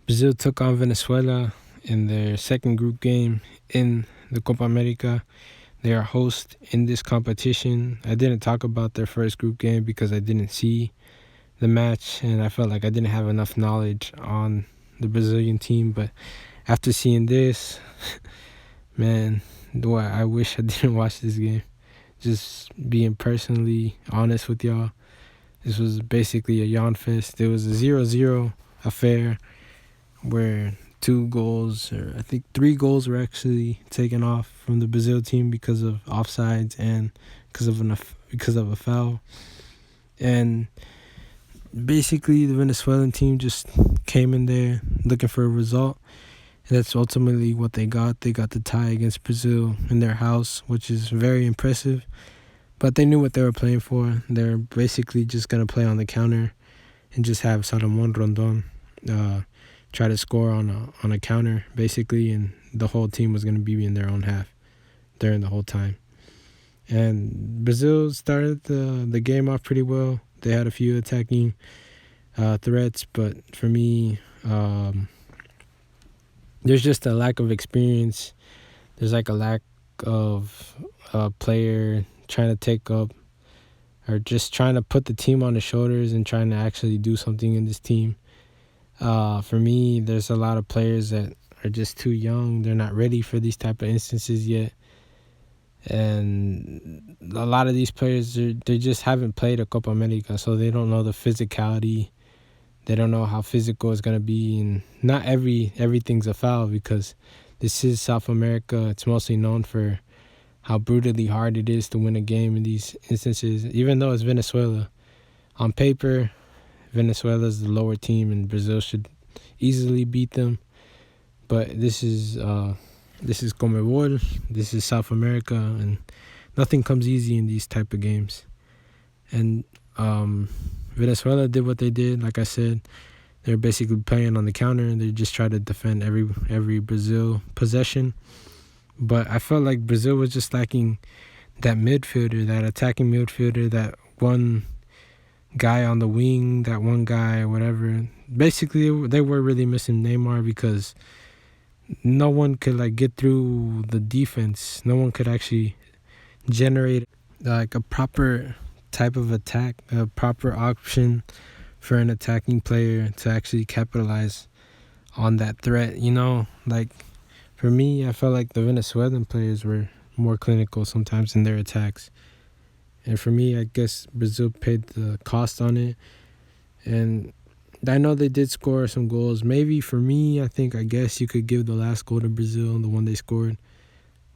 Brazil took on Venezuela in their second group game in the Copa America. They are host in this competition. I didn't talk about their first group game because I didn't see the match and I felt like I didn't have enough knowledge on the Brazilian team. But after seeing this, man, I wish I didn't watch this game. Just being personally honest with y'all, this was basically a yawn fest. It was a 0-0 affair where 2 goals, or I think 3 goals, were actually taken off from the Brazil team because of offsides and because of a foul. And basically, the Venezuelan team just came in there looking for a result. And that's ultimately what they got. They got the tie against Brazil in their house, which is very impressive. But they knew what they were playing for. They're basically just going to play on the counter and just have Salomon Rondon try to score on a counter, basically. And the whole team was going to be in their own half during the whole time. And Brazil started the game off pretty well. They had a few attacking threats, but for me, there's just a lack of experience. There's like a lack of a player trying to take up or just trying to put the team on the shoulders and trying to actually do something in this team. For me, there's a lot of players that are just too young. They're not ready for these type of instances yet. And a lot of these players, they just haven't played a Copa America, so they don't know the physicality. They don't know how physical it's going to be. And not everything's a foul because this is South America. It's mostly known for how brutally hard it is to win a game in these instances, even though it's Venezuela. On paper, Venezuela is the lower team and Brazil should easily beat them. But this is Conmebol, this is South America, and nothing comes easy in these type of games. And Venezuela did what they did. Like I said, they're basically playing on the counter and they just try to defend every Brazil possession. But I felt like Brazil was just lacking that midfielder, that attacking midfielder, that one guy on the wing, that one guy, whatever. Basically, they were really missing Neymar because no one could get through the defense. No one could actually generate a proper type of attack, a proper option for an attacking player to actually capitalize on that threat. For me, I felt like the Venezuelan players were more clinical sometimes in their attacks. And for me, I guess Brazil paid the cost on it. And I know they did score some goals. Maybe for me, I guess you could give the last goal to Brazil, the one they scored.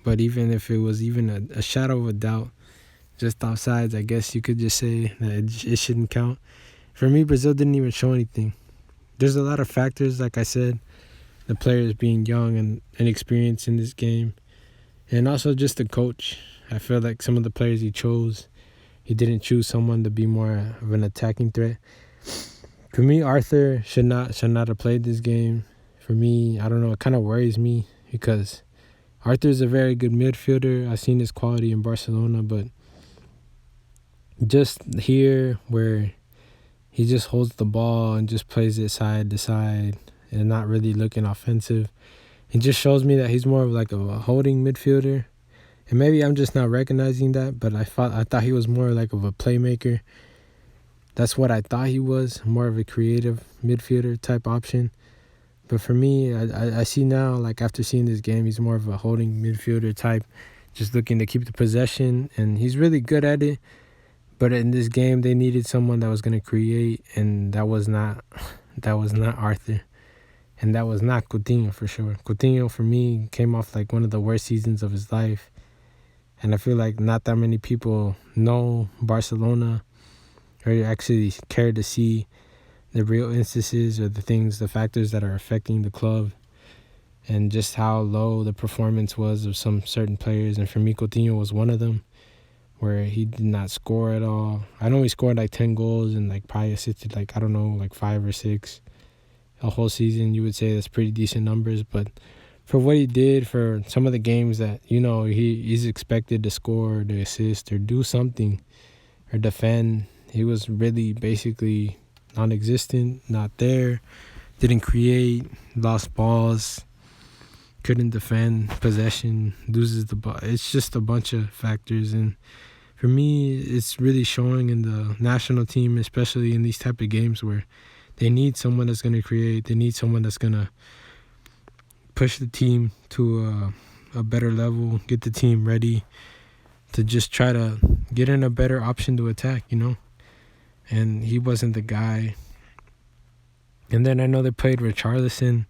But even if it was even a shadow of a doubt, just offsides, I guess you could just say that it shouldn't count. For me, Brazil didn't even show anything. There's a lot of factors, like I said, the players being young and inexperienced in this game. And also just the coach. I feel like some of the players he chose, he didn't choose someone to be more of an attacking threat. For me, Arthur should not have played this game. For me, I don't know, it kind of worries me because Arthur's a very good midfielder. I've seen his quality in Barcelona, but just here where he just holds the ball and just plays it side to side and not really looking offensive, it just shows me that he's more of a holding midfielder. And maybe I'm just not recognizing that, but I thought he was more of a playmaker. That's what I thought he was, more of a creative midfielder type option. But for me, I see now, after seeing this game, he's more of a holding midfielder type, just looking to keep the possession, and he's really good at it. But in this game, they needed someone that was going to create, and that was not Arthur. And that was not Coutinho for sure. Coutinho, for me, came off one of the worst seasons of his life. And I feel like not that many people know Barcelona or actually care to see the real instances or the factors that are affecting the club and just how low the performance was of some certain players. And for me, Coutinho was one of them, where he did not score at all. I know he scored 10 goals and probably assisted 5 or 6 a whole season. You would say that's pretty decent numbers, but for what he did for some of the games that he's expected to score or to assist or do something or defend, he was really basically non-existent, not there. didn't create, lost balls, couldn't defend, possession, loses the ball. It's just a bunch of factors. And for me, it's really showing in the national team, especially in these type of games where they need someone that's going to create. They need someone that's going to push the team to a better level, get the team ready to just try to get in a better option to attack, And he wasn't the guy. And then I know they played Richarlison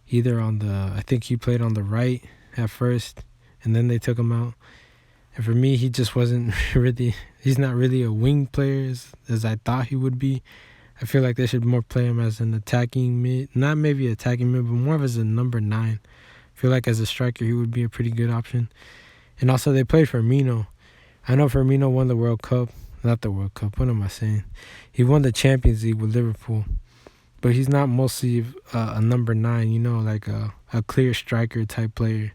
either I think he played on the right at first, and then they took him out. And for me, he just wasn't he's not really a wing player as I thought he would be. I feel like they should more play him as an attacking mid, not maybe attacking mid, but more as a number 9. I feel like as a striker, he would be a pretty good option. And also they played Firmino. I know Firmino won the World Cup. Not the World Cup, what am I saying? He won the Champions League with Liverpool. But he's not mostly a number 9, like a clear striker type player.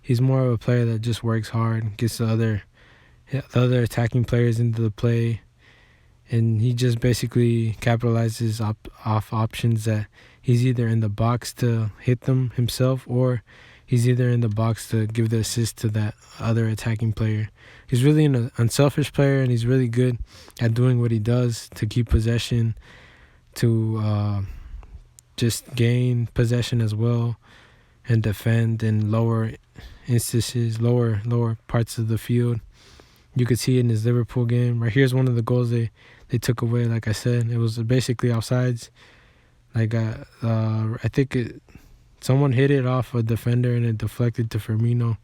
He's more of a player that just works hard, gets the other attacking players into the play, and he just basically capitalizes off options that he's either in the box to hit them himself, or he's either in the box to give the assist to that other attacking player. He's really an unselfish player, and he's really good at doing what he does to keep possession, to just gain possession as well, and defend in lower instances, lower parts of the field. You could see it in his Liverpool game. Right here's one of the goals they took away. Like I said, it was basically offsides. Like I think someone hit it off a defender and it deflected to Firmino,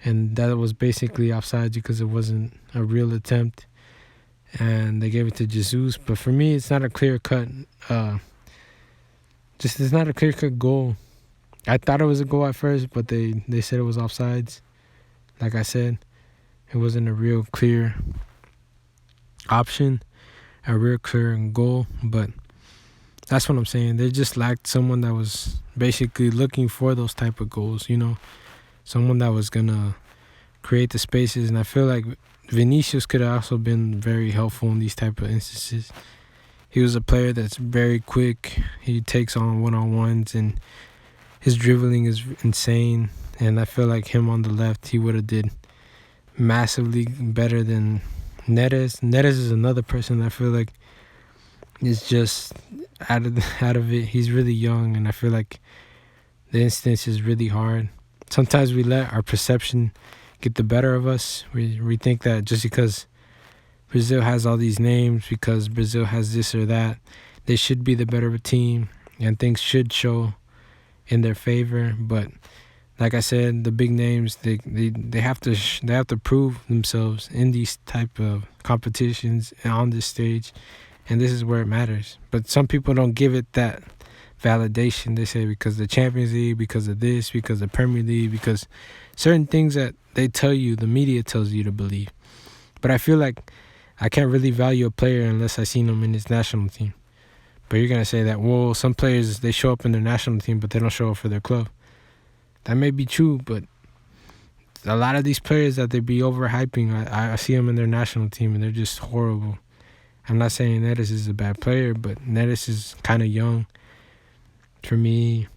and that was basically offsides because it wasn't a real attempt, and they gave it to Jesus. But for me, it's not a clear cut. It's not a clear cut goal. I thought it was a goal at first, but they said it was offsides. Like I said, it wasn't a real clear option, a real clear goal. But that's what I'm saying. They just lacked someone that was basically looking for those type of goals, someone that was going to create the spaces. And I feel like Vinicius could have also been very helpful in these type of instances. He was a player that's very quick. He takes on one-on-ones, and his dribbling is insane. And I feel like him on the left, he would have did massively better than Neres. Neres is another person that I feel like is just out of it. He's really young, and I feel like the instance is really hard. Sometimes we let our perception get the better of us. We think that just because Brazil has all these names, because Brazil has this or that, they should be the better team, and things should show in their favor. But like I said, the big names, they have to prove themselves in these type of competitions and on this stage, and this is where it matters. But some people don't give it that validation. They say because the Champions League, because of this, because the Premier League, because certain things that they tell you, the media tells you to believe. But I feel like I can't really value a player unless I seen him in his national team. But you're going to say that, well, some players, they show up in their national team, but they don't show up for their club. That may be true, but a lot of these players that they be overhyping, I see them in their national team, and they're just horrible. I'm not saying Neres is a bad player, but Neres is kind of young. For me,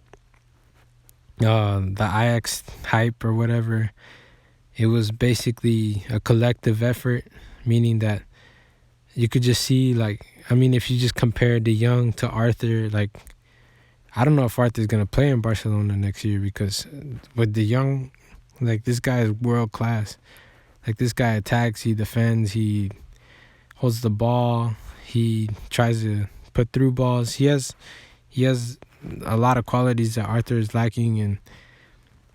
the Ajax hype or whatever, it was basically a collective effort, meaning that you could just see, if you just compare De Jong to Arthur, I don't know if Arthur's going to play in Barcelona next year, because with De Jong, this guy is world class. This guy attacks, he defends, he holds the ball, he tries to put through balls. He has a lot of qualities that Arthur is lacking, and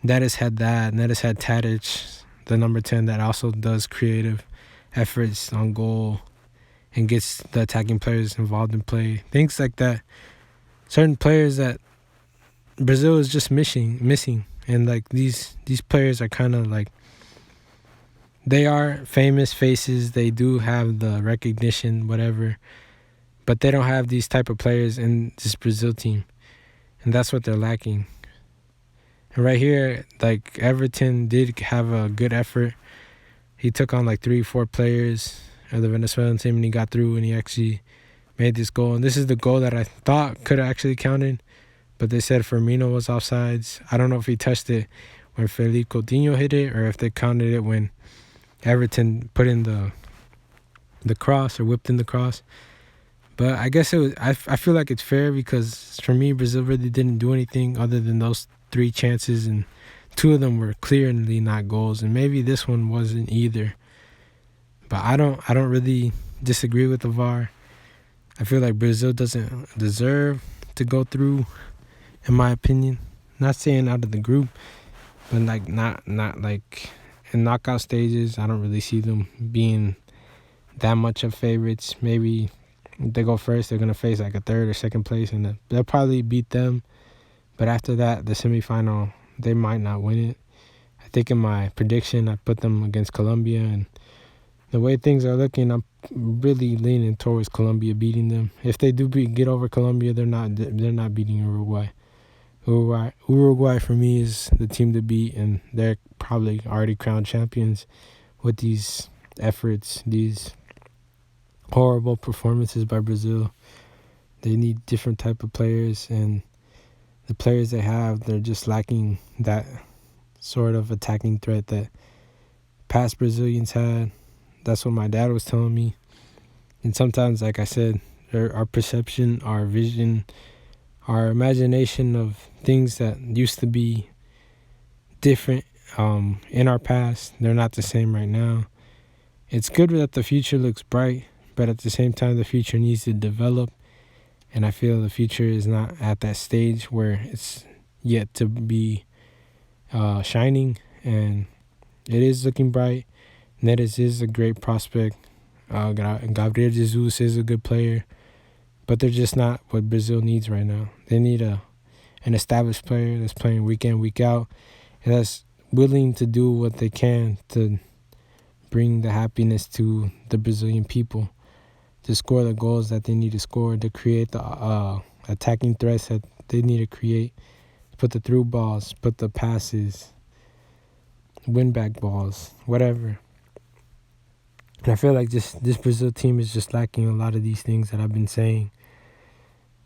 Neres had that. Neres had Tadic, the number 10, that also does creative efforts on goal and gets the attacking players involved in play. Things like that. Certain players that Brazil is just missing. And these players are kind of they are famous faces. They do have the recognition, whatever. But they don't have these type of players in this Brazil team. And that's what they're lacking. And right here, Everton did have a good effort. He took on 3-4 players of the Venezuelan team, and he got through, and he actually made this goal. And this is the goal that I thought could have actually counted, but they said Firmino was offsides. I don't know if he touched it when Felipe Coutinho hit it or if they counted it when Everton put in the cross or whipped in the cross. But I guess it was. I feel like it's fair because for me, Brazil really didn't do anything other than those 3 chances, and 2 of them were clearly not goals, and maybe this one wasn't either. But I don't really disagree with the VAR. I feel like Brazil doesn't deserve to go through, in my opinion. Not saying out of the group, but like not like in knockout stages. I don't really see them being that much of favorites. Maybe if they go first, they're going to face like a 3rd or 2nd place, and they'll probably beat them. But after that, the semifinal, they might not win it. I think in my prediction, I put them against Colombia, and the way things are looking, I'm really leaning towards Colombia beating them. If they do get over Colombia, they're not beating Uruguay. Uruguay for me is the team to beat, and they're probably already crowned champions with these efforts, these horrible performances by Brazil. They need different type of players, and the players they have, they're just lacking that sort of attacking threat that past Brazilians had. That's what my dad was telling me. And sometimes, like I said, our perception, our vision, our imagination of things that used to be different in our past, they're not the same right now. It's good that the future looks bright, but at the same time, the future needs to develop. And I feel the future is not at that stage where it's yet to be shining. And it is looking bright. Neres is a great prospect. Gabriel Jesus is a good player. But they're just not what Brazil needs right now. They need an established player that's playing week in, week out, and that's willing to do what they can to bring the happiness to the Brazilian people, to score the goals that they need to score, to create the attacking threats that they need to create, put the through balls, put the passes, win back balls, whatever. And I feel like this Brazil team is just lacking a lot of these things that I've been saying.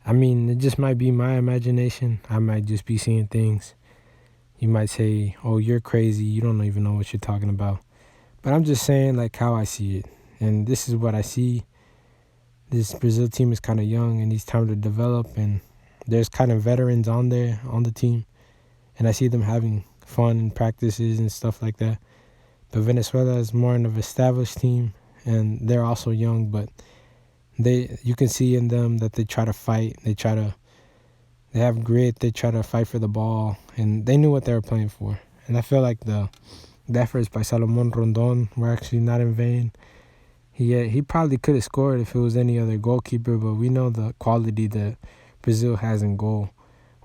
I mean, it just might be my imagination. I might just be seeing things. You might say, oh, you're crazy. You don't even know what you're talking about. But I'm just saying like how I see it. And this is what I see. This Brazil team is kind of young and needs time to develop. And there's kind of veterans on there, on the team. And I see them having fun in practices and stuff like that. But Venezuela is more of an established team. And they're also young, but you can see in them that they try to fight. They have grit. They try to fight for the ball. And they knew what they were playing for. And I feel like the efforts by Salomon Rondon were actually not in vain. He probably could have scored if it was any other goalkeeper, but we know the quality that Brazil has in goal.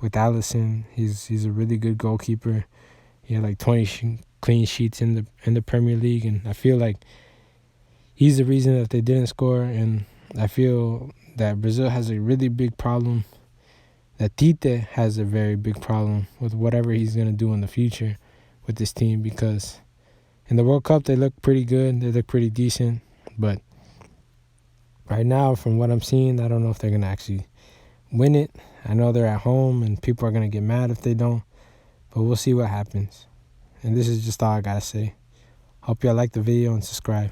With Alisson, he's a really good goalkeeper. He had like 20 clean sheets in the Premier League, and I feel like he's the reason that they didn't score. And I feel that Brazil has a really big problem, that Tite has a very big problem with whatever he's going to do in the future with this team, because in the World Cup they look pretty good, they look pretty decent, but right now from what I'm seeing, I don't know if they're going to actually win it. I know they're at home and people are going to get mad if they don't, but we'll see what happens. And this is just all I got to say. Hope y'all like the video and subscribe.